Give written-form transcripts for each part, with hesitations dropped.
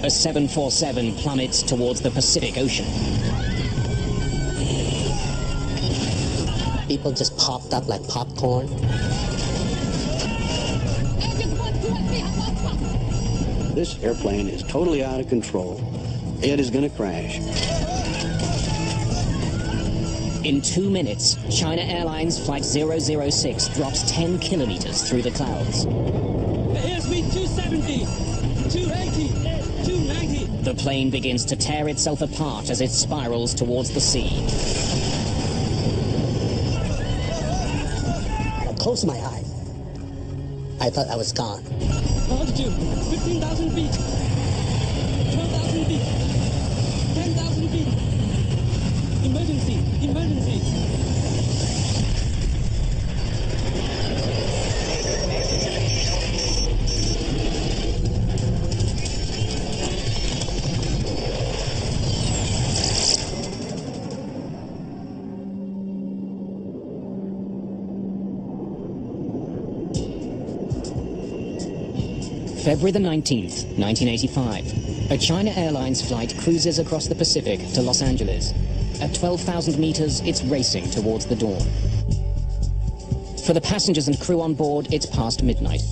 A 747 plummets towards the Pacific Ocean. People just popped up like popcorn. This airplane is totally out of control. It is going to crash. In 2 minutes, China Airlines Flight 006 drops 10 kilometers through the clouds. Airspeed 270, 280, 290. The plane begins to tear itself apart as it spirals towards the sea. I closed my eyes. I thought I was gone. Altitude 15,000 feet, 12,000 feet, 10,000 feet. Emergency, emergency. February the 19th, 1985. A China Airlines flight cruises across the Pacific to Los Angeles. At 12,000 meters, it's racing towards the dawn. For the passengers and crew on board, it's past midnight.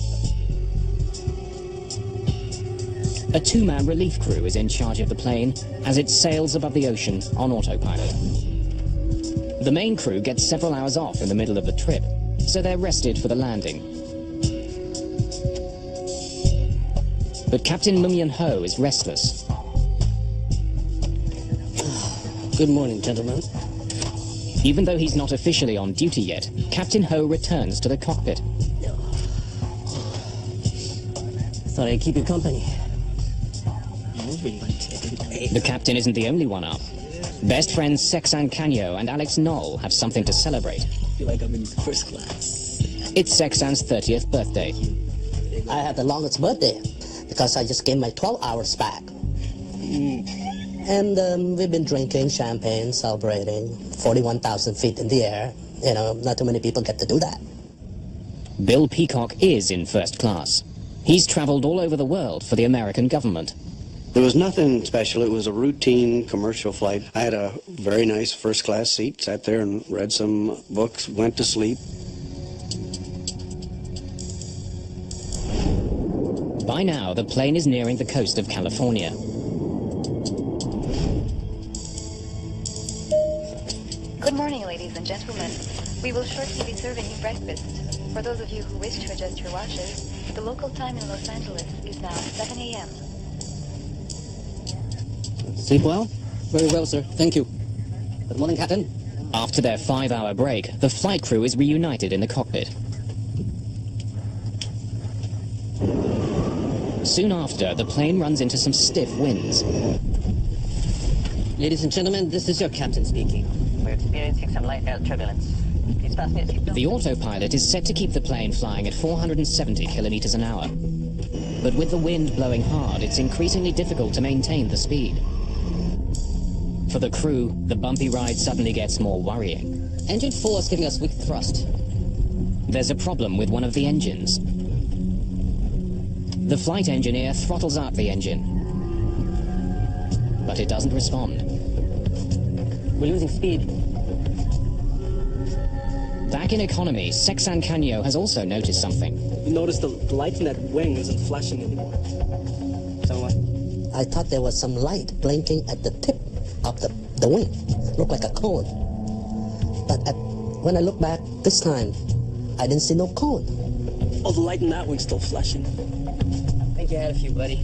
A two-man relief crew is in charge of the plane as it sails above the ocean on autopilot. The main crew gets several hours off in the middle of the trip, so they're rested for the landing. But Captain Mumyan Ho is restless. Good morning, gentlemen. Even though he's not officially on duty yet, Captain Ho returns to the cockpit. Thought I'd keep you company. The captain isn't the only one up. Best friends Sexan Canyo and Alex Knoll have something to celebrate. I feel like I'm in first class. It's Sexan's 30th birthday. I had the longest birthday because I just gained my 12 hours back. And we've been drinking champagne, celebrating 41,000 feet in the air. You know, not too many people get to do that. Bill Peacock is in first class. He's traveled all over the world for the American government. There was nothing special. It was a routine commercial flight. I had a very nice first-class seat, sat there and read some books, went to sleep. By now, the plane is nearing the coast of California. Good morning, ladies and gentlemen. We will shortly be serving you breakfast. For those of you who wish to adjust your watches, the local time in Los Angeles is now 7 a.m. Sleep well? Very well, sir. Thank you. Good morning, Captain. After their 5-hour break, the flight crew is reunited in the cockpit. Soon after, the plane runs into some stiff winds. Ladies and gentlemen, this is your captain speaking. We're experiencing some light air turbulence. Please fasten your seatbelt. The autopilot is set to keep the plane flying at 470 kilometers an hour. But with the wind blowing hard, it's increasingly difficult to maintain the speed. For the crew, the bumpy ride suddenly gets more worrying. Engine 4 is giving us weak thrust. There's a problem with one of the engines. The flight engineer throttles up the engine, but it doesn't respond. We're losing speed. Back in economy, Sexan Canyo has also noticed something. You notice the light in that wing isn't flashing anymore. So what? I thought there was some light blinking at the tip of the wing. Looked like a cone. But when I look back this time, I didn't see no cone. Oh, the light in that wing's still flashing. I think you had a few, buddy.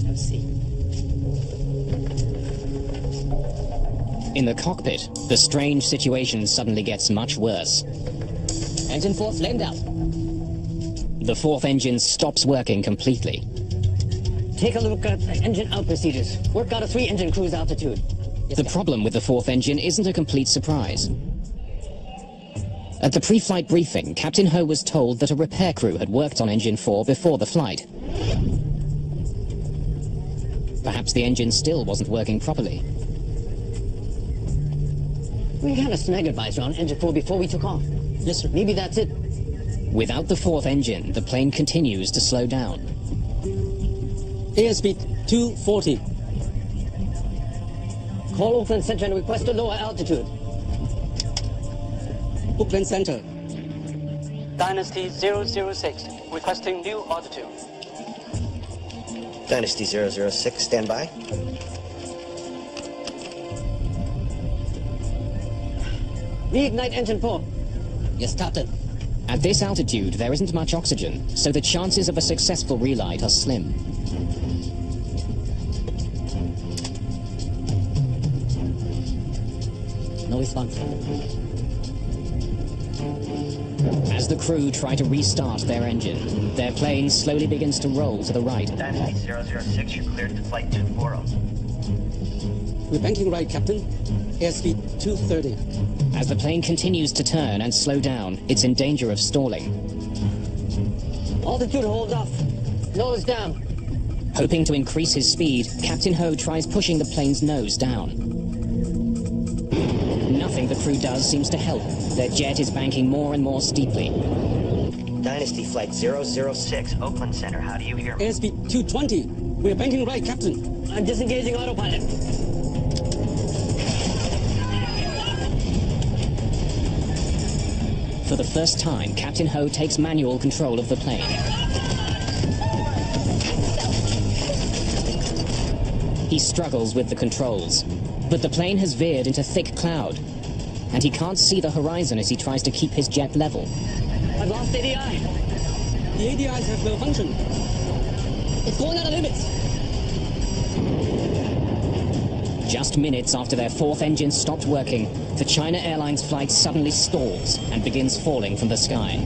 Have a seat. In the cockpit, the strange situation suddenly gets much worse. Engine 4 flamed out. The fourth engine stops working completely. Take a look at engine out procedures. Work out a 3-engine cruise altitude. Yes, The problem with the fourth engine isn't a complete surprise. At the pre-flight briefing, Captain Ho was told that a repair crew had worked on engine 4 before the flight. Perhaps the engine still wasn't working properly. We had a snag advisor on engine 4 before we took off. Yes, sir. Maybe that's it. Without the fourth engine, the plane continues to slow down. Airspeed 240. Call Oakland Center and request a lower altitude. Oakland Center. Dynasty 006, requesting new altitude. Dynasty 006, stand by. Reignite engine 4. Yes, Captain. At this altitude, there isn't much oxygen, so the chances of a successful relight are slim. No response. As the crew try to restart their engine, their plane slowly begins to roll to the right. Dynasty 006, you're cleared to flight 240. We're banking right, Captain. Airspeed 230. As the plane continues to turn and slow down, it's in danger of stalling. Altitude hold off. Nose down. Hoping to increase his speed, Captain Ho tries pushing the plane's nose down. Nothing the crew does seems to help. Their jet is banking more and more steeply. Dynasty flight 006, Oakland Center, how do you hear me? Airspeed 220. We're banking right, Captain. I'm disengaging autopilot. For the first time, Captain Ho takes manual control of the plane. He struggles with the controls, but the plane has veered into thick cloud, and he can't see the horizon as he tries to keep his jet level. I've lost ADI. The ADIs have malfunctioned. It's going out of limits. Just minutes after their fourth engine stopped working, the China Airlines flight suddenly stalls and begins falling from the sky.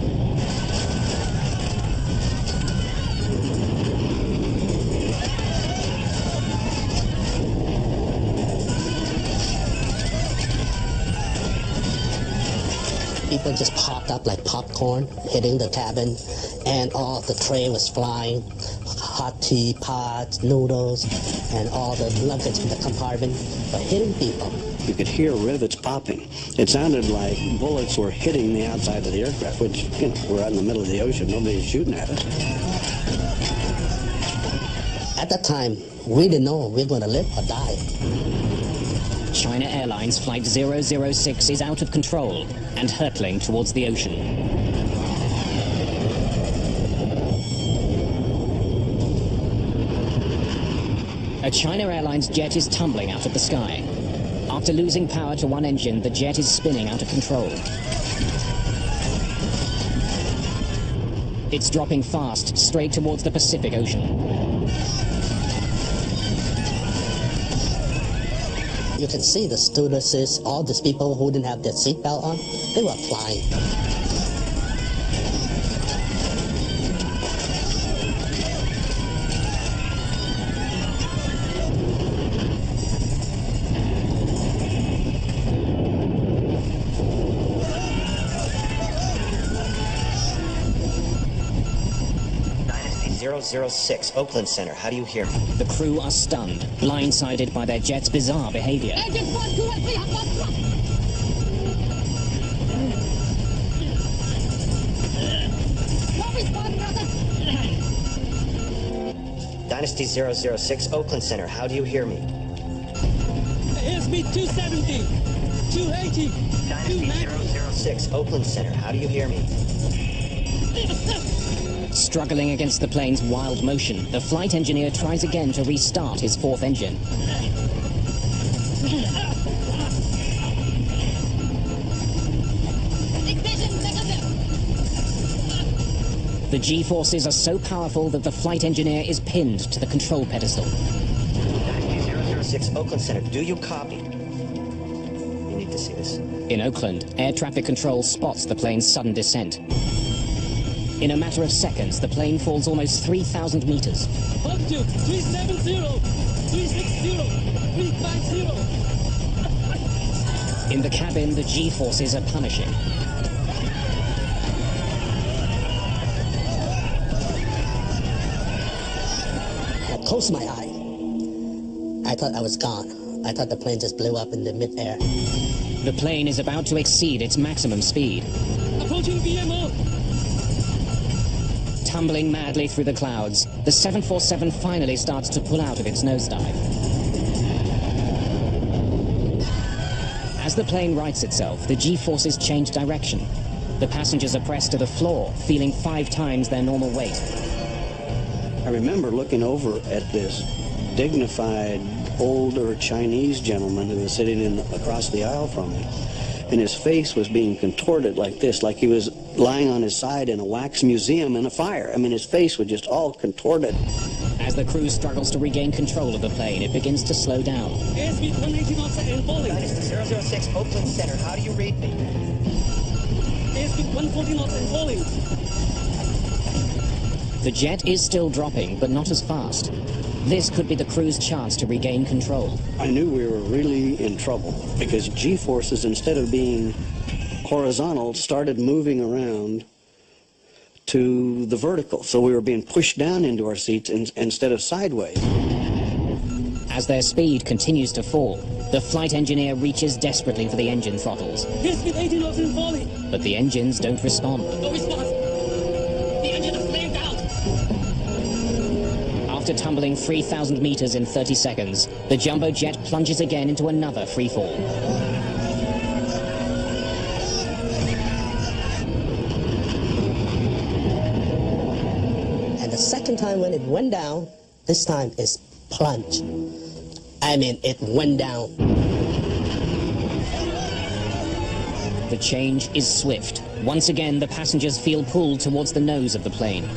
People just popped up like popcorn, hitting the cabin, and all the tray was flying. Hot tea, pots, noodles, and all the luggage in the compartment were hitting people. You could hear rivets popping. It sounded like bullets were hitting the outside of the aircraft, which, you know, we're out in the middle of the ocean. Nobody's shooting at us. At that time, we didn't know we were going to live or die. China Airlines Flight 006 is out of control and hurtling towards the ocean. A China Airlines jet is tumbling out of the sky. After losing power to one engine, the jet is spinning out of control. It's dropping fast, straight towards the Pacific Ocean. You can see the stewardesses, all these people who didn't have their seatbelt on, they were flying. Dynasty 006, Oakland Center, how do you hear me? The crew are stunned, blindsided by their jet's bizarre behavior. Engine 1, 2, and 3 have lost thrust. No response, brother. Dynasty 006, Oakland Center, how do you hear me? Airspeed 270, 280, Dynasty 006, Oakland Center, how do you hear me? Struggling against the plane's wild motion, the flight engineer tries again to restart his fourth engine. The G-forces are so powerful that the flight engineer is pinned to the control pedestal. Dynasty 006, Oakland Center, do you copy? You need to see this. In Oakland, air traffic control spots the plane's sudden descent. In a matter of seconds, the plane falls almost 3,000 meters. altitude 370, 360, 350. In the cabin, the G-forces are punishing. I closed my eye. I thought I was gone. I thought the plane just blew up in the mid-air. The plane is about to exceed its maximum speed. Approaching BMO. Tumbling madly through the clouds, the 747 finally starts to pull out of its nosedive. As the plane rights itself, the G-forces change direction. The passengers are pressed to the floor, feeling 5 times their normal weight. I remember looking over at this dignified, older Chinese gentleman who was sitting across the aisle from me. And his face was being contorted like this, like he was lying on his side in a wax museum in a fire. I mean, his face was just all contorted. As the crew struggles to regain control of the plane, it begins to slow down. Airspeed 180 knots and falling. Dynasty 006, Oakland Center. How do you read me? Airspeed 140 knots and falling. The jet is still dropping, but not as fast. This could be the crew's chance to regain control. I knew we were really in trouble because G-forces, instead of being horizontal, started moving around to the vertical. So we were being pushed down into our seats instead of sideways. As their speed continues to fall, the flight engineer reaches desperately for the engine throttles. Airspeed 80 knots and falling. But the engines don't respond. No response. The engine is flamed out. After tumbling 3,000 meters in 30 seconds, the jumbo jet plunges again into another free fall. And the second time when it went down, this time it's plunge. I mean, it went down. The change is swift. Once again, the passengers feel pulled towards the nose of the plane.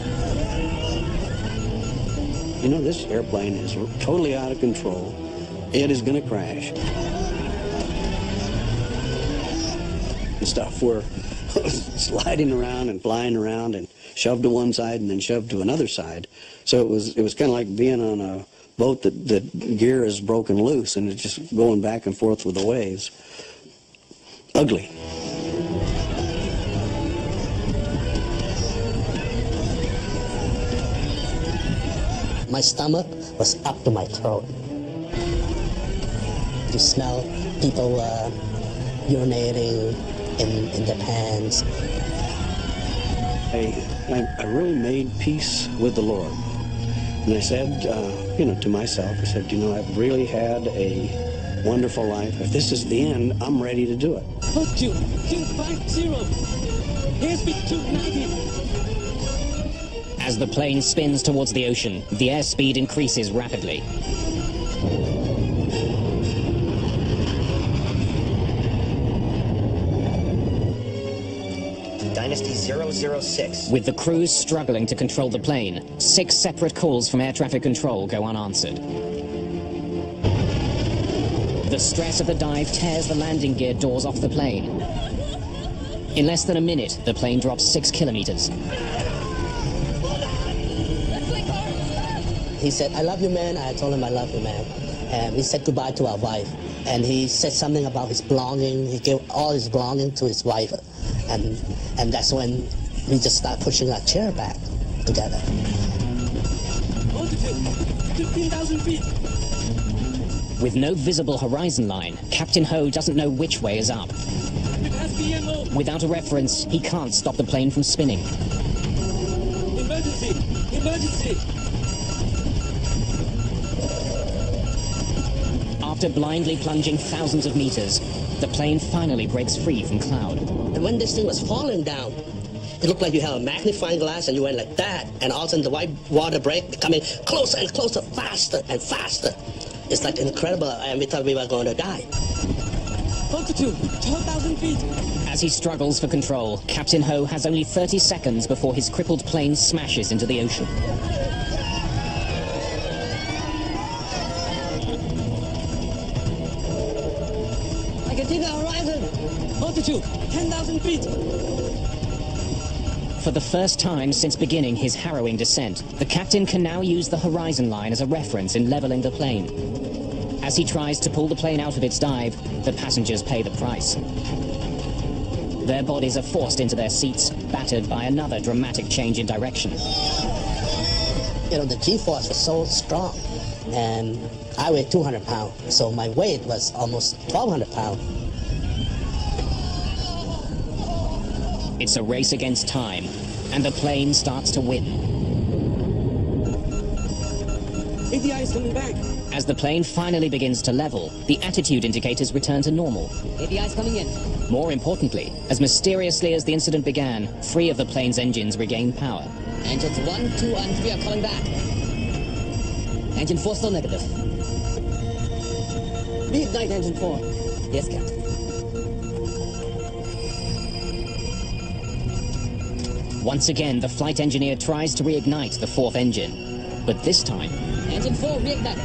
You know, this airplane is totally out of control. It is going to crash. And stuff, we're sliding around and flying around and shoved to one side and then shoved to another side. So it was kind of like being on a boat that gear is broken loose and it's just going back and forth with the waves. Ugly. My stomach was up to my throat. You smell people urinating in their pants. I really made peace with the Lord. And I said, to myself, I said, I've really had a wonderful life. If this is the end, I'm ready to do it. Altitude 250. Airspeed 290. As the plane spins towards the ocean, the airspeed increases rapidly. Dynasty 006. With the crews struggling to control the plane, 6 separate calls from air traffic control go unanswered. The stress of the dive tears the landing gear doors off the plane. In less than a minute, the plane drops 6 kilometers. He said, "I love you, man." I told him, "I love you, man." And we said goodbye to our wife. And he said something about his belonging. He gave all his belonging to his wife. And that's when we just start pushing our chair back together. Altitude 15,000 feet. With no visible horizon line, Captain Ho doesn't know which way is up. It has BMO. Without a reference, he can't stop the plane from spinning. Emergency. Emergency. After blindly plunging thousands of meters, the plane finally breaks free from cloud. And when this thing was falling down, it looked like you have a magnifying glass and you went like that. And all of a sudden the white water break coming closer and closer, faster and faster. It's like incredible, and we thought we were going to die. Altitude 12,000 feet. As he struggles for control, Captain Ho has only 30 seconds before his crippled plane smashes into the ocean. I can see the horizon. Altitude 10,000 feet. For the first time since beginning his harrowing descent, the captain can now use the horizon line as a reference in leveling the plane. As he tries to pull the plane out of its dive, the passengers pay the price. Their bodies are forced into their seats, battered by another dramatic change in direction. The G-force was so strong, and I weighed 200 pounds, so my weight was almost 1,200 pounds. It's a race against time, and the plane starts to win. ATI is coming back. As the plane finally begins to level, the attitude indicators return to normal. ATI is coming in. More importantly, as mysteriously as the incident began, 3 of the plane's engines regained power. Engines 1, 2, and 3 are coming back. Engine 4 still negative. Reignite engine 4. Yes, Captain. Once again, the flight engineer tries to reignite the 4th engine. But this time... Engine 4 reigniting.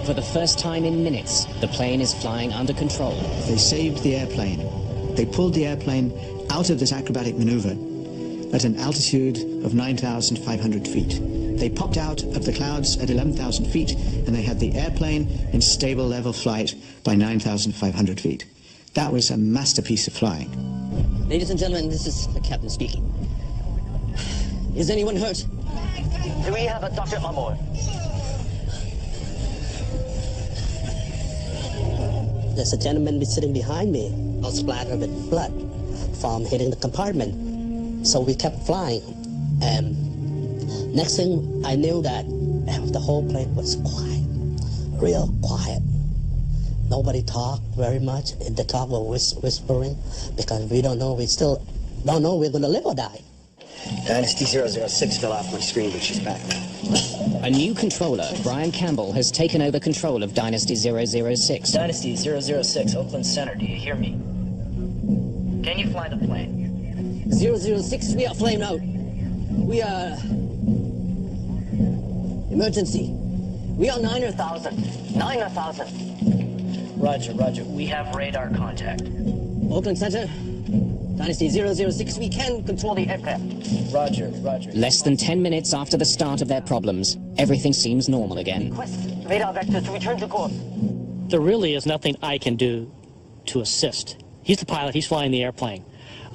For the first time in minutes, the plane is flying under control. They saved the airplane. They pulled the airplane out of this acrobatic maneuver at an altitude of 9,500 feet. They popped out of the clouds at 11,000 feet, and they had the airplane in stable level flight by 9,500 feet. That was a masterpiece of flying. Ladies and gentlemen, this is the captain speaking. Is anyone hurt? Do we have a doctor on board? There's a gentleman sitting behind me, all splattered with blood from hitting the compartment. So we kept flying. And next thing I knew that the whole plane was quiet, real quiet. Nobody talked very much. If they talk, were whispering because we don't know. We still don't know we're going to live or die. Dynasty 006 fell off my screen, but she's back now. A new controller, Brian Campbell, has taken over control of Dynasty 006. Dynasty 006, Oakland Center, do you hear me? Can you fly the plane? 006, we are flamed out. We are... Emergency. We are 9,000. 9,000. Roger, roger. We have radar contact. Oakland Center, Dynasty 006, we can control the aircraft. Roger, roger. Less than 10 minutes after the start of their problems, everything seems normal again. Request radar vector to return to course. There really is nothing I can do to assist. He's the pilot, he's flying the airplane.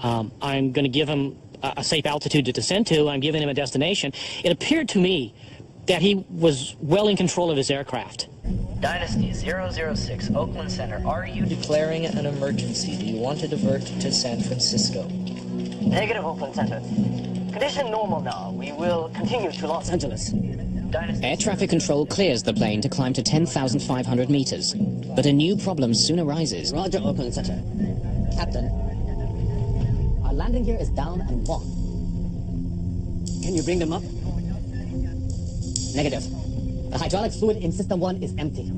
I'm going to give him a safe altitude to descend to. I'm giving him a destination. It appeared to me that he was well in control of his aircraft. Dynasty 006, Oakland Center, are you declaring an emergency? Do you want to divert to San Francisco? Negative, Oakland Center. Condition normal now. We will continue to Los Angeles. Dynasty Air traffic control clears the plane to climb to 10,500 meters. But a new problem soon arises. Roger, Oakland Center. Captain, our landing gear is down and wrong. Can you bring them up? Negative. The hydraulic fluid in System 1 is empty.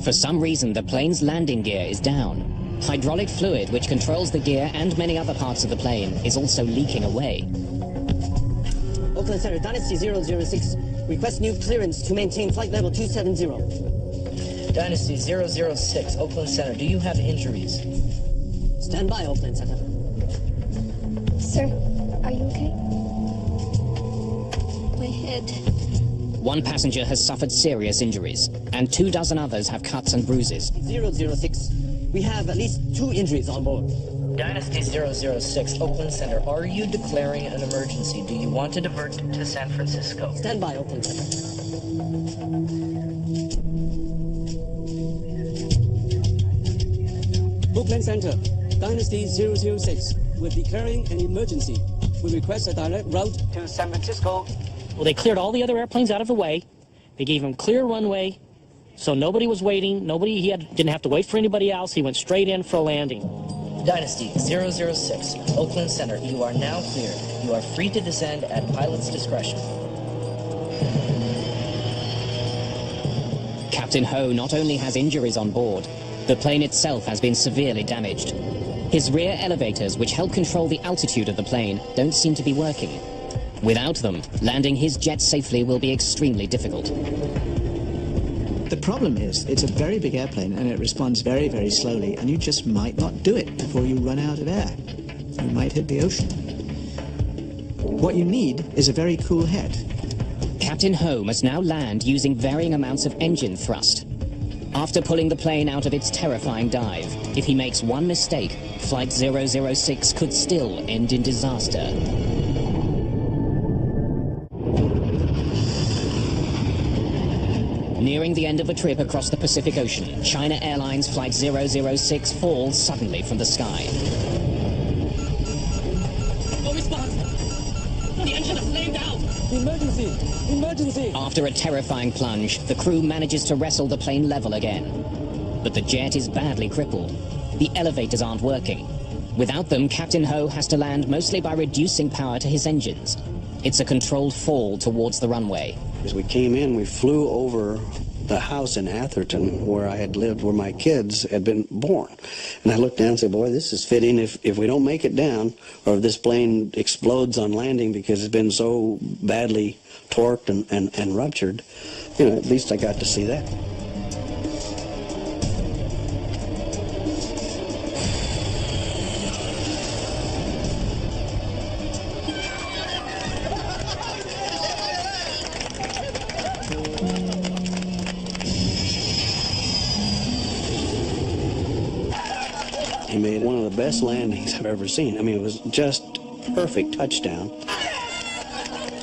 For some reason, the plane's landing gear is down. Hydraulic fluid, which controls the gear and many other parts of the plane, is also leaking away. Oakland Center, Dynasty 006, request new clearance to maintain flight level 270. Dynasty 006, Oakland Center, do you have injuries? Stand by, Oakland Center. Sir, are you okay? My head. One passenger has suffered serious injuries, and 24 others have cuts and bruises. 006, we have at least 2 injuries on board. Dynasty 006, Oakland Center, are you declaring an emergency? Do you want to divert to San Francisco? Stand by, Oakland Center. Oakland Center, Dynasty 006, we're declaring an emergency. We request a direct route to San Francisco. Well, they cleared all the other airplanes out of the way. They gave him clear runway, so nobody was waiting. Didn't have to wait for anybody else. He went straight in for a landing. Dynasty 006, Oakland Center, you are now cleared. You are free to descend at pilot's discretion. Captain Ho not only has injuries on board, the plane itself has been severely damaged. His rear elevators, which help control the altitude of the plane, don't seem to be working. Without them, landing his jet safely will be extremely difficult. The problem is, it's a very big airplane and it responds very, very slowly, and you just might not do it before you run out of air. You might hit the ocean. What you need is a very cool head. Captain Ho must now land using varying amounts of engine thrust. After pulling the plane out of its terrifying dive, if he makes one mistake, Flight 006 could still end in disaster. Nearing the end of the trip across the Pacific Ocean, China Airlines Flight 006 falls suddenly from the sky. The engine is flamed out! Emergency! Emergency! After a terrifying plunge, the crew manages to wrestle the plane level again. But the jet is badly crippled. The elevators aren't working. Without them, Captain Ho has to land mostly by reducing power to his engines. It's a controlled fall towards the runway. As we came in, we flew over the house in Atherton where I had lived, where my kids had been born. And I looked down and said, boy, this is fitting. If we don't make it down, or if this plane explodes on landing because it's been so badly torqued and ruptured, you know, at least I got to see that. He made one of the best landings I've ever seen. I mean, it was just perfect touchdown.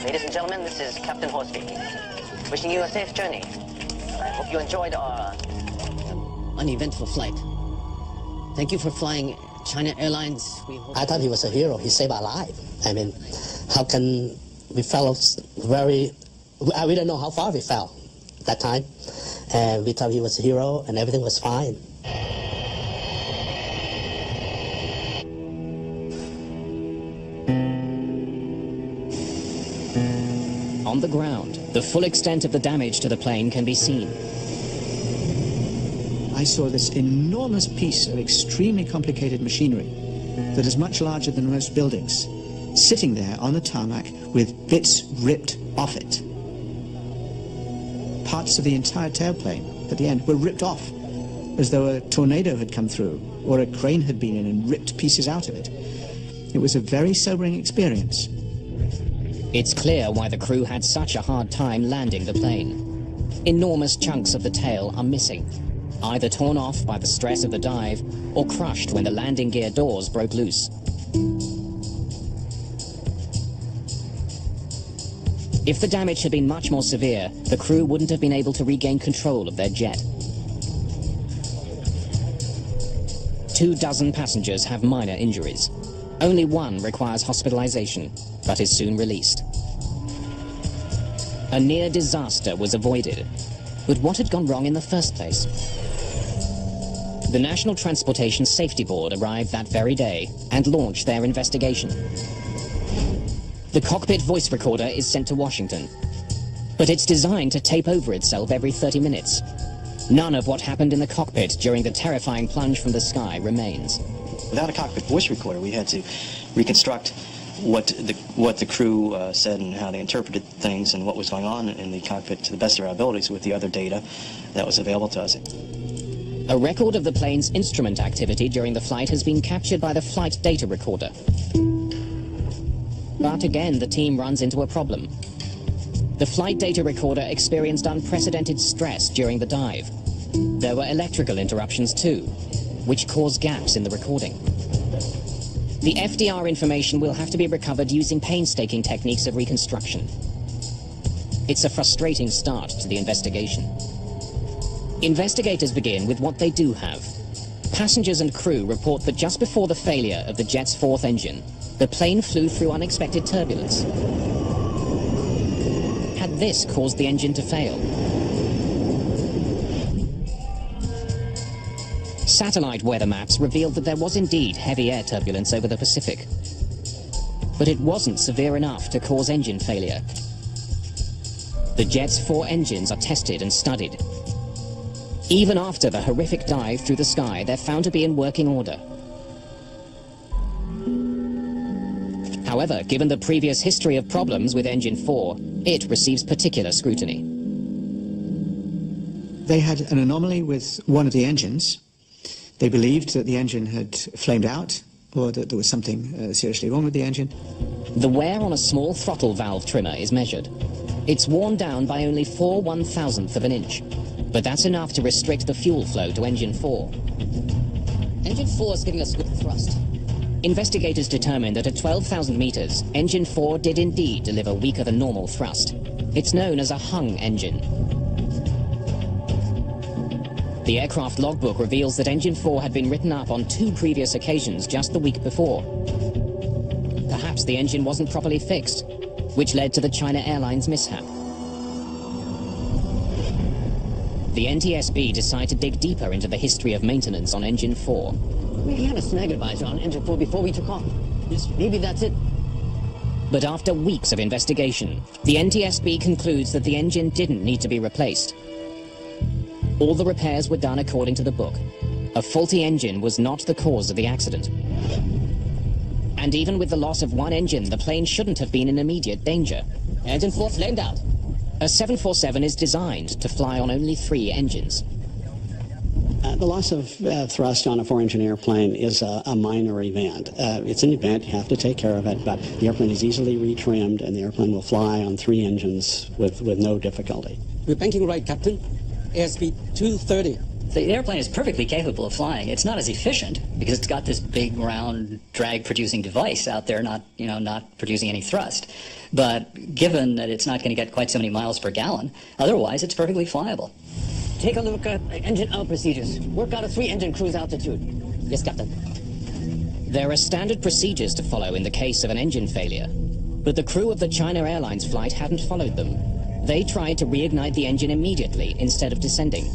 Ladies and gentlemen, this is Captain Ho speaking. Wishing you a safe journey. I hope you enjoyed our uneventful flight. Thank you for flying China Airlines. I thought he was a hero. He saved our life. I mean, how can we fell we didn't know how far we fell at that time. And we thought he was a hero and everything was fine. On the ground, the full extent of the damage to the plane can be seen. I saw this enormous piece of extremely complicated machinery that is much larger than most buildings, sitting there on the tarmac with bits ripped off it. Parts of the entire tailplane at the end were ripped off, as though a tornado had come through or a crane had been in and ripped pieces out of it. It was a very sobering experience. It's clear why the crew had such a hard time landing the plane. Enormous chunks of the tail are missing, either torn off by the stress of the dive or crushed when the landing gear doors broke loose. If the damage had been much more severe, the crew wouldn't have been able to regain control of their jet. 24 passengers have minor injuries. Only one requires hospitalization, but is soon released. A near disaster was avoided, but what had gone wrong in the first place? The National Transportation Safety Board arrived that very day and launched their investigation. The cockpit voice recorder is sent to Washington, but it's designed to tape over itself every 30 minutes. None of what happened in the cockpit during the terrifying plunge from the sky remains. Without a cockpit voice recorder, we had to reconstruct what the crew said and how they interpreted things and what was going on in the cockpit to the best of our abilities with the other data that was available to us. A record of the plane's instrument activity during the flight has been captured by the flight data recorder. But again, the team runs into a problem. The flight data recorder experienced unprecedented stress during the dive. There were electrical interruptions too, which caused gaps in the recording. The FDR information will have to be recovered using painstaking techniques of reconstruction. It's a frustrating start to the investigation. Investigators begin with what they do have. Passengers and crew report that just before the failure of the jet's fourth engine, the plane flew through unexpected turbulence. Had this caused the engine to fail? Satellite weather maps revealed that there was indeed heavy air turbulence over the Pacific. But it wasn't severe enough to cause engine failure. The jet's 4 engines are tested and studied. Even after the horrific dive through the sky, they're found to be in working order. However, given the previous history of problems with Engine 4, it receives particular scrutiny. They had an anomaly with one of the engines. They believed that the engine had flamed out, or that there was something seriously wrong with the engine. The wear on a small throttle valve trimmer is measured. It's worn down by only 4/1000th of an inch, but that's enough to restrict the fuel flow to Engine 4. Engine 4 is giving us good thrust. Investigators determined that at 12,000 meters, Engine 4 did indeed deliver weaker than normal thrust. It's known as a hung engine. The aircraft logbook reveals that Engine 4 had been written up on 2 previous occasions just the week before. Perhaps the engine wasn't properly fixed, which led to the China Airlines mishap. The NTSB decided to dig deeper into the history of maintenance on Engine 4. We had a snag advisor on Engine 4 before we took off. Yes, maybe that's it. But after weeks of investigation, the NTSB concludes that the engine didn't need to be replaced. All the repairs were done according to the book. A faulty engine was not the cause of the accident. And even with the loss of one engine, the plane shouldn't have been in immediate danger. Engine 4 flamed out. A 747 is designed to fly on only 3 engines. The loss of thrust on a 4-engine airplane is a minor event. It's an event, you have to take care of it, but the airplane is easily retrimmed and the airplane will fly on 3 engines with no difficulty. We're banking right, Captain. Airspeed 230. The airplane is perfectly capable of flying. It's not as efficient because it's got this big, round, drag-producing device out there, not producing any thrust. But given that it's not going to get quite so many miles per gallon, otherwise it's perfectly flyable. Take a look at engine out procedures. Work out a 3-engine cruise altitude. Yes, Captain. There are standard procedures to follow in the case of an engine failure, but the crew of the China Airlines flight hadn't followed them. They tried to reignite the engine immediately instead of descending.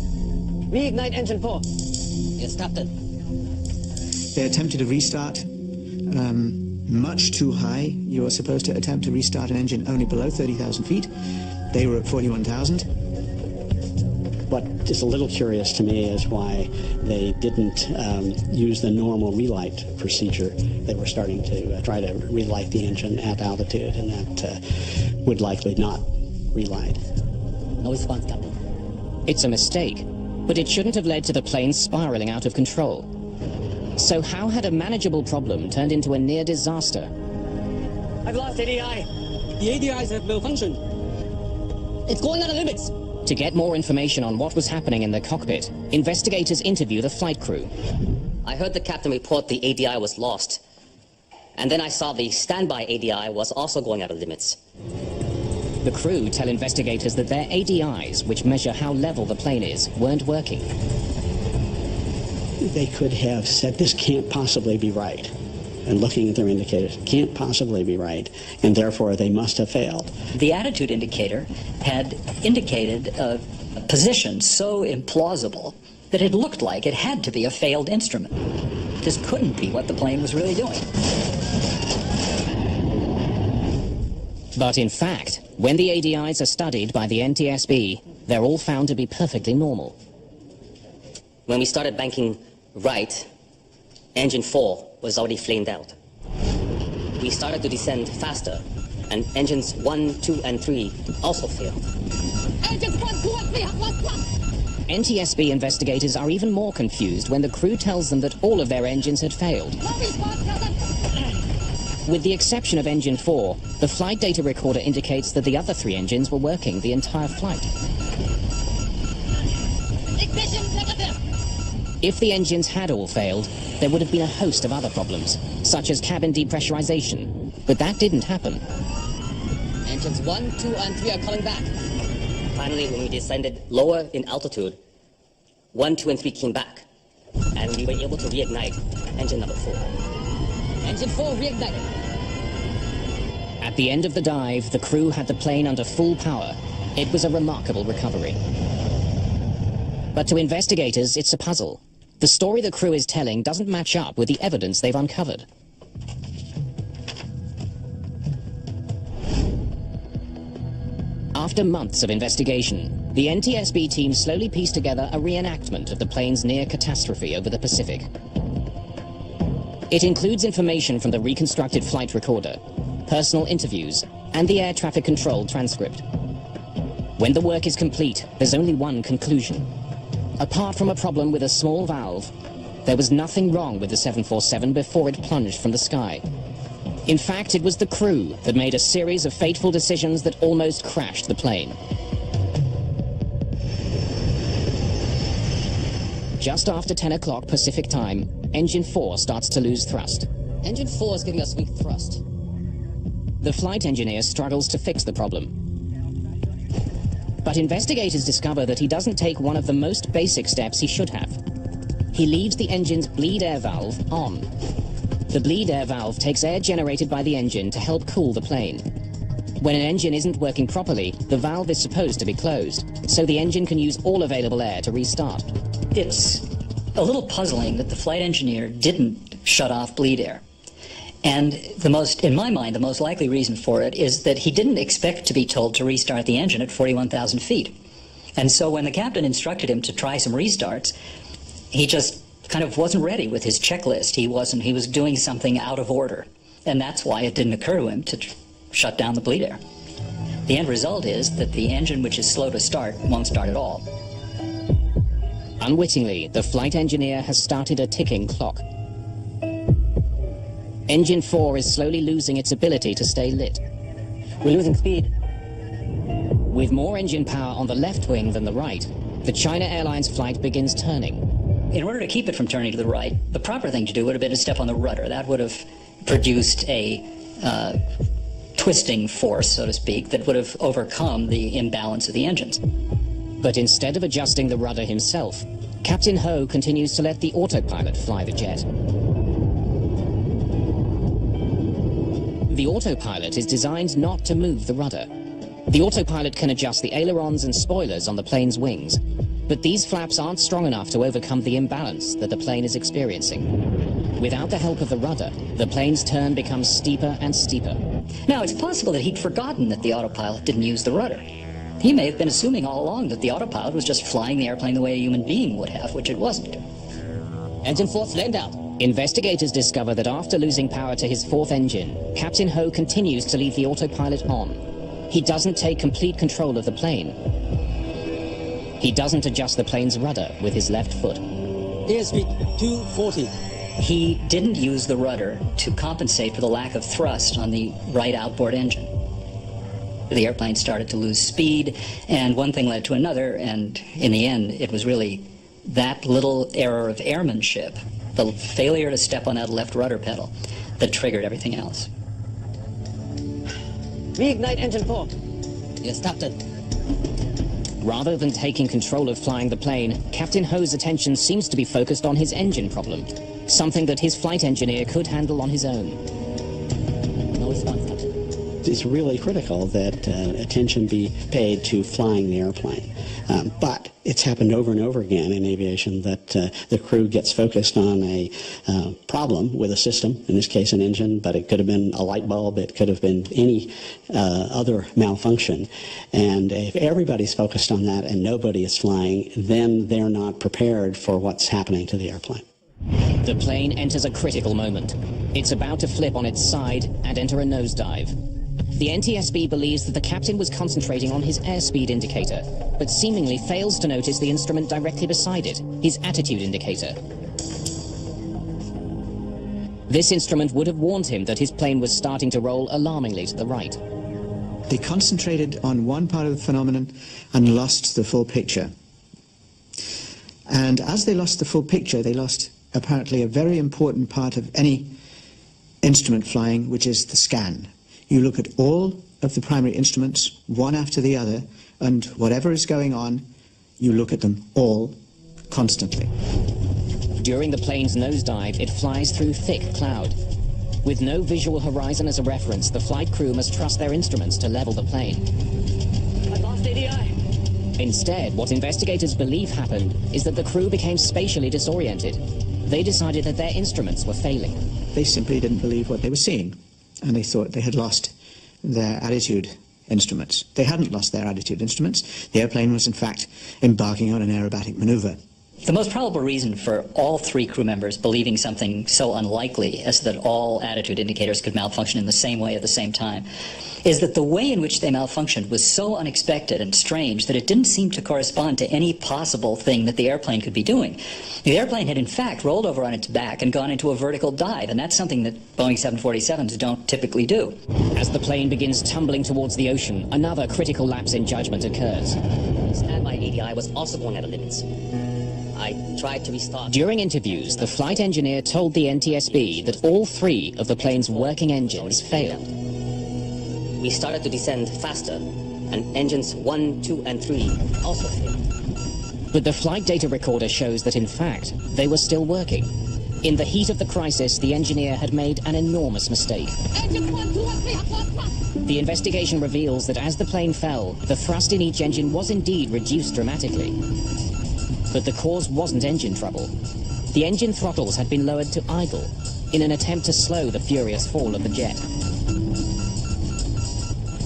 Reignite engine 4. Yes, Captain. They attempted a restart much too high. You were supposed to attempt to restart an engine only below 30,000 feet. They were at 41,000. What is a little curious to me is why they didn't use the normal relight procedure. They were starting to try to relight the engine at altitude, and that would likely not relight. No response, Captain. It's a mistake, but it shouldn't have led to the plane spiraling out of control. So how had a manageable problem turned into a near disaster? I've lost ADI. The ADIs have malfunctioned. It's going out of limits. To get more information on what was happening in the cockpit, investigators interview the flight crew. I heard the captain report the ADI was lost. And then I saw the standby ADI was also going out of limits. The crew tell investigators that their ADIs, which measure how level the plane is, weren't working. They could have said, this can't possibly be right. And looking at their indicators, can't possibly be right, and therefore they must have failed. The attitude indicator had indicated a position so implausible that it looked like it had to be a failed instrument. This couldn't be what the plane was really doing. But in fact, when the ADIs are studied by the NTSB, they're all found to be perfectly normal. When we started banking right, engine 4 was already flamed out. We started to descend faster, and engines 1, 2, and 3 also failed. Engines 1, 2, and 3 have lost thrust. NTSB investigators are even more confused when the crew tells them that all of their engines had failed. With the exception of engine 4, the flight data recorder indicates that the other 3 engines were working the entire flight. Ignition negative. If the engines had all failed, there would have been a host of other problems, such as cabin depressurization, but that didn't happen. Engines 1, 2, and 3 are coming back. Finally, when we descended lower in altitude, 1, 2, and 3 came back, and we were able to reignite engine number 4. Engine 4 reignited. At the end of the dive, the crew had the plane under full power. It was a remarkable recovery. But to investigators, it's a puzzle. The story the crew is telling doesn't match up with the evidence they've uncovered. After months of investigation, the NTSB team slowly pieced together a reenactment of the plane's near catastrophe over the Pacific. It includes information from the reconstructed flight recorder, personal interviews, and the air traffic control transcript. When the work is complete, there's only one conclusion. Apart from a problem with a small valve, there was nothing wrong with the 747 before it plunged from the sky. In fact, it was the crew that made a series of fateful decisions that almost crashed the plane. Just after 10 o'clock Pacific time, engine 4 starts to lose thrust. Engine 4 is giving us weak thrust. The flight engineer struggles to fix the problem. But investigators discover that he doesn't take one of the most basic steps he should have. He leaves the engine's bleed air valve on. The bleed air valve takes air generated by the engine to help cool the plane. When an engine isn't working properly, the valve is supposed to be closed, so the engine can use all available air to restart. It's a little puzzling that the flight engineer didn't shut off bleed air. And in my mind, the most likely reason for it is that he didn't expect to be told to restart the engine at 41,000 feet. And so when the captain instructed him to try some restarts, he just kind of wasn't ready with his checklist. He was doing something out of order. And that's why it didn't occur to him to shut down the bleed air. The end result is that the engine, which is slow to start, won't start at all. Unwittingly, the flight engineer has started a ticking clock. Engine 4 is slowly losing its ability to stay lit. We're losing speed. With more engine power on the left wing than the right, the China Airlines flight begins turning. In order to keep it from turning to the right, the proper thing to do would have been to step on the rudder. That would have produced a twisting force, so to speak, that would have overcome the imbalance of the engines. But instead of adjusting the rudder himself, Captain Ho continues to let the autopilot fly the jet. The autopilot is designed not to move the rudder. The autopilot can adjust the ailerons and spoilers on the plane's wings, but these flaps aren't strong enough to overcome the imbalance that the plane is experiencing. Without the help of the rudder, the plane's turn becomes steeper and steeper. Now, it's possible that he'd forgotten that the autopilot didn't use the rudder. He may have been assuming all along that the autopilot was just flying the airplane the way a human being would have, which it wasn't. Engine 4 flamed out. Investigators discover that after losing power to his fourth engine, Captain Ho continues to leave the autopilot on. He doesn't take complete control of the plane. He doesn't adjust the plane's rudder with his left foot. Airspeed 240. He didn't use the rudder to compensate for the lack of thrust on the right outboard engine. The airplane started to lose speed, and one thing led to another, and in the end, it was really that little error of airmanship, the failure to step on that left rudder pedal, that triggered everything else. Reignite engine 4. You stopped it. Rather than taking control of flying the plane, Captain Ho's attention seems to be focused on his engine problem, something that his flight engineer could handle on his own. No response. It's really critical that attention be paid to flying the airplane. But it's happened over and over again in aviation that the crew gets focused on a problem with a system, in this case an engine, but it could have been a light bulb, it could have been any other malfunction. And if everybody's focused on that and nobody is flying, then they're not prepared for what's happening to the airplane. The plane enters a critical moment. It's about to flip on its side and enter a nosedive. The NTSB believes that the captain was concentrating on his airspeed indicator, but seemingly fails to notice the instrument directly beside it, his attitude indicator. This instrument would have warned him that his plane was starting to roll alarmingly to the right. They concentrated on one part of the phenomenon and lost the full picture. And as they lost the full picture, they lost apparently a very important part of any instrument flying, which is the scan. You look at all of the primary instruments, one after the other, and whatever is going on, you look at them all constantly. During the plane's nosedive, it flies through thick cloud. With no visual horizon as a reference, the flight crew must trust their instruments to level the plane. I lost ADI. Instead, what investigators believe happened is that the crew became spatially disoriented. They decided that their instruments were failing. They simply didn't believe what they were seeing, and they thought they had lost their attitude instruments. They hadn't lost their attitude instruments. The airplane was, in fact, embarking on an aerobatic maneuver. The most probable reason for all three crew members believing something so unlikely as that all attitude indicators could malfunction in the same way at the same time is that the way in which they malfunctioned was so unexpected and strange that it didn't seem to correspond to any possible thing that the airplane could be doing. The airplane had in fact rolled over on its back and gone into a vertical dive, and that's something that Boeing 747s don't typically do. As the plane begins tumbling towards the ocean, another critical lapse in judgment occurs. Standby ADI was also going at the limits. I tried to restart. During interviews, the flight engineer told the NTSB that all three of the plane's working engines failed. We started to descend faster, and engines 1, 2, and 3 also failed. But the flight data recorder shows that, in fact, they were still working. In the heat of the crisis, the engineer had made an enormous mistake. Engine 1, 2, and 3 have lost thrust. The investigation reveals that as the plane fell, the thrust in each engine was indeed reduced dramatically. But the cause wasn't engine trouble. The engine throttles had been lowered to idle in an attempt to slow the furious fall of the jet.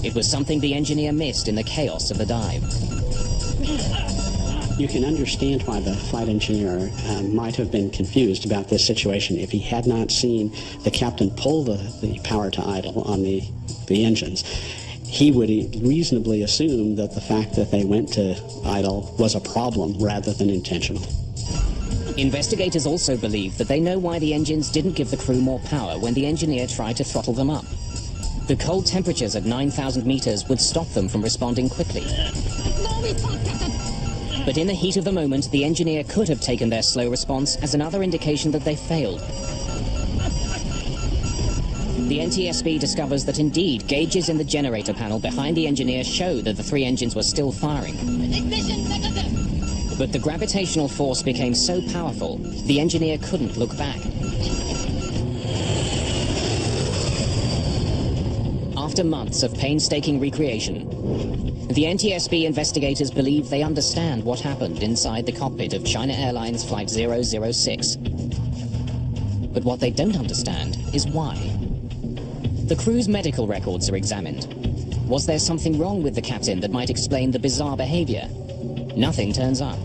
It was something the engineer missed in the chaos of the dive. You can understand why the flight engineer might have been confused about this situation if he had not seen the captain pull the power to idle on the engines. He would reasonably assume that the fact that they went to idle was a problem rather than intentional. Investigators also believe that they know why the engines didn't give the crew more power when the engineer tried to throttle them up. The cold temperatures at 9,000 meters would stop them from responding quickly. But in the heat of the moment, the engineer could have taken their slow response as another indication that they failed. The NTSB discovers that indeed gauges in the generator panel behind the engineer show that the 3 engines were still firing. Ignition negative. But the gravitational force became so powerful, the engineer couldn't look back. After months of painstaking recreation, the NTSB investigators believe they understand what happened inside the cockpit of China Airlines Flight 006. But what they don't understand is why. The crew's medical records are examined. Was there something wrong with the captain that might explain the bizarre behavior? Nothing turns up.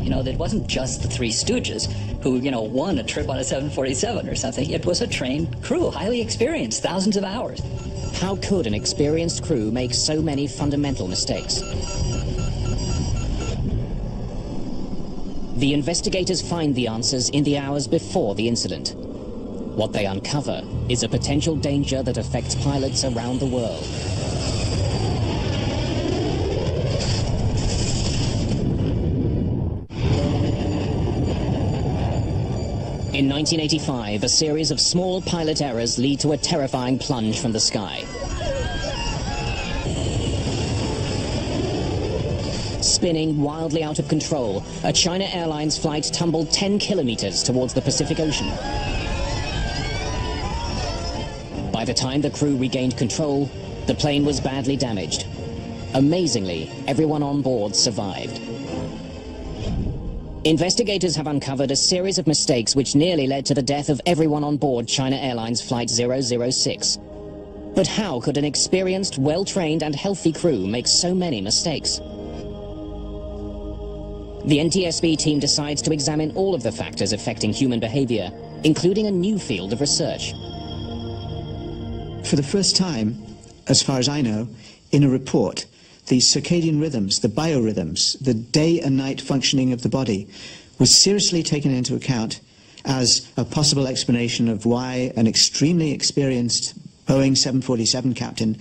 You know, it wasn't just the Three Stooges who, won a trip on a 747 or something. It was a trained crew, highly experienced, thousands of hours. How could an experienced crew make so many fundamental mistakes? The investigators find the answers in the hours before the incident. What they uncover is a potential danger that affects pilots around the world. In 1985, a series of small pilot errors lead to a terrifying plunge from the sky. Spinning wildly out of control, a China Airlines flight tumbled 10 kilometers towards the Pacific Ocean. By the time the crew regained control, the plane was badly damaged. Amazingly, everyone on board survived. Investigators have uncovered a series of mistakes which nearly led to the death of everyone on board China Airlines Flight 006. But how could an experienced, well-trained and healthy crew make so many mistakes? The NTSB team decides to examine all of the factors affecting human behavior, including a new field of research. For the first time, as far as I know, in a report, the circadian rhythms, the biorhythms, the day and night functioning of the body was seriously taken into account as a possible explanation of why an extremely experienced Boeing 747 captain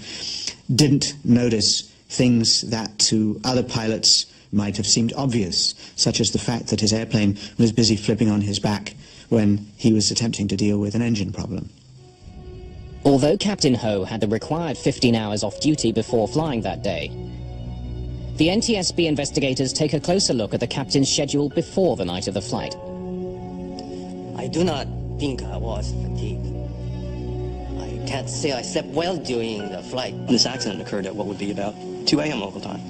didn't notice things that to other pilots might have seemed obvious, such as the fact that his airplane was busy flipping on his back when he was attempting to deal with an engine problem. Although Captain Ho had the required 15 hours off duty before flying that day, the NTSB investigators take a closer look at the captain's schedule before the night of the flight. I do not think I was fatigued. I can't say I slept well during the flight. This accident occurred at what would be about 2 a.m. local time.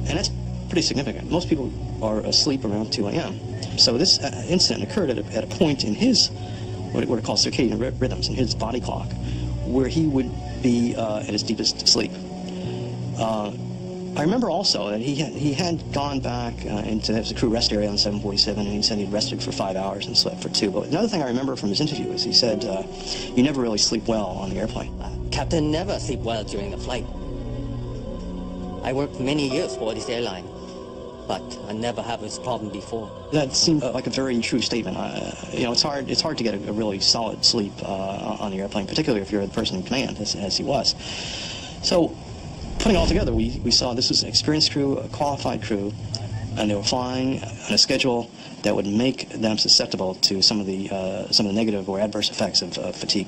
And that's pretty significant. Most people are asleep around 2 a.m. So this incident occurred at a point in his, what are called circadian rhythms, in his body clock, where he would be at his deepest sleep. I remember also that he had gone back into the crew rest area on 747, and he said he'd rested for 5 hours and slept for 2. But another thing I remember from his interview is he said, you never really sleep well on the airplane. Captain never sleep well during the flight. I worked many years for this airline, but I never had this problem before. That seemed like a very true statement. It's hard to get a really solid sleep on the airplane, particularly if you're the person in command, as he was. So, putting it all together, we saw this was an experienced crew, a qualified crew, and they were flying on a schedule that would make them susceptible to some of the negative or adverse effects of fatigue.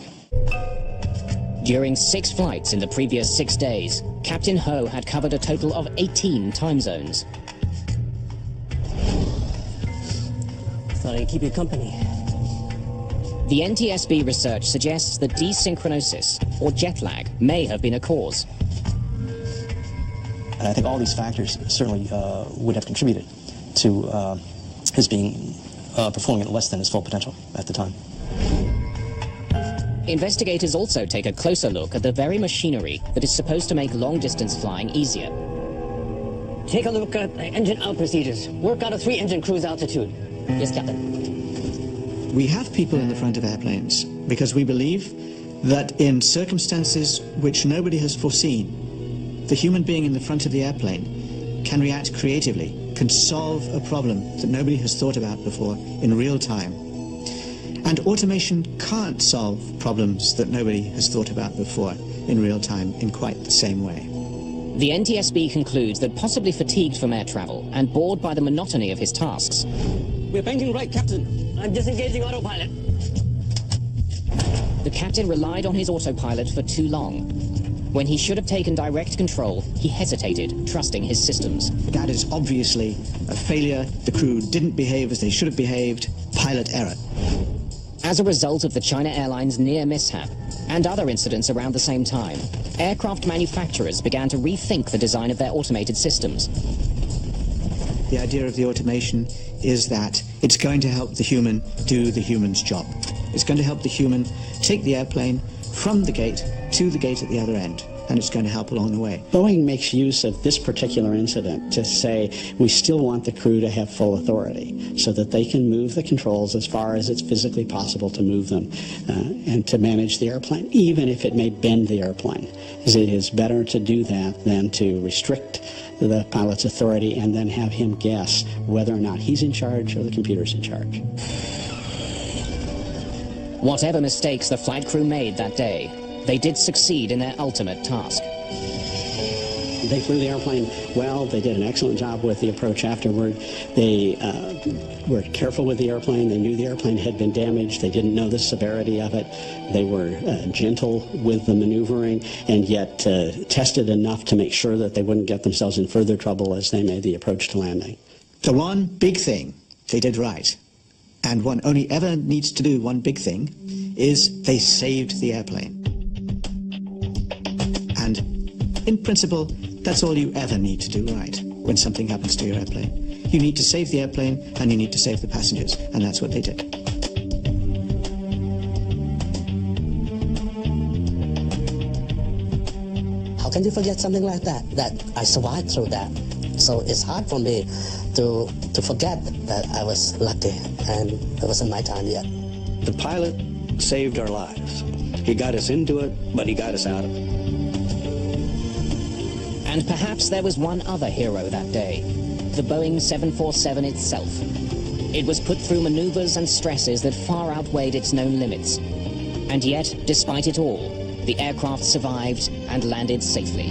During 6 flights in the previous 6 days, Captain Ho had covered a total of 18 time zones. Thought I'd keep you company. The NTSB research suggests that desynchronisis, or jet lag, may have been a cause. And I think all these factors certainly would have contributed to his being performing at less than his full potential at the time. Investigators also take a closer look at the very machinery that is supposed to make long-distance flying easier. Take a look at engine out procedures. Work out a 3-engine cruise altitude. Yes, Captain. We have people in the front of airplanes because we believe that in circumstances which nobody has foreseen, the human being in the front of the airplane can react creatively, can solve a problem that nobody has thought about before in real time. And automation can't solve problems that nobody has thought about before in real time in quite the same way. The NTSB concludes that possibly fatigued from air travel and bored by the monotony of his tasks, We're banking right, Captain. I'm disengaging autopilot. the captain relied on his autopilot for too long. When he should have taken direct control, he hesitated, trusting his systems. That is obviously a failure. The crew didn't behave as they should have behaved. Pilot error. As a result of the China Airlines near mishap and other incidents around the same time, aircraft manufacturers began to rethink the design of their automated systems. The idea of the automation is that it's going to help the human do the human's job. It's going to help the human take the airplane from the gate to the gate at the other end, and it's going to help along the way. Boeing makes use of this particular incident to say we still want the crew to have full authority so that they can move the controls as far as it's physically possible to move them and to manage the airplane, even if it may bend the airplane. Because it is better to do that than to restrict the pilot's authority and then have him guess whether or not he's in charge or the computer's in charge. Whatever mistakes the flight crew made that day, they did succeed in their ultimate task. They flew the airplane well. They did an excellent job with the approach afterward. They were careful with the airplane. They knew the airplane had been damaged. They didn't know the severity of it. They were gentle with the maneuvering and yet tested enough to make sure that they wouldn't get themselves in further trouble as they made the approach to landing. The one big thing they did right, and one only ever needs to do one big thing, is they saved the airplane. And in principle, that's all you ever need to do right when something happens to your airplane. You need to save the airplane and you need to save the passengers, and that's what they did. How can you forget something like that? That I survived through that. So it's hard for me to forget that I was lucky and it wasn't my time yet. The pilot saved our lives. He got us into it, but he got us out of it. And perhaps there was one other hero that day, the Boeing 747 itself. It was put through maneuvers and stresses that far outweighed its known limits. And yet, despite it all, the aircraft survived and landed safely.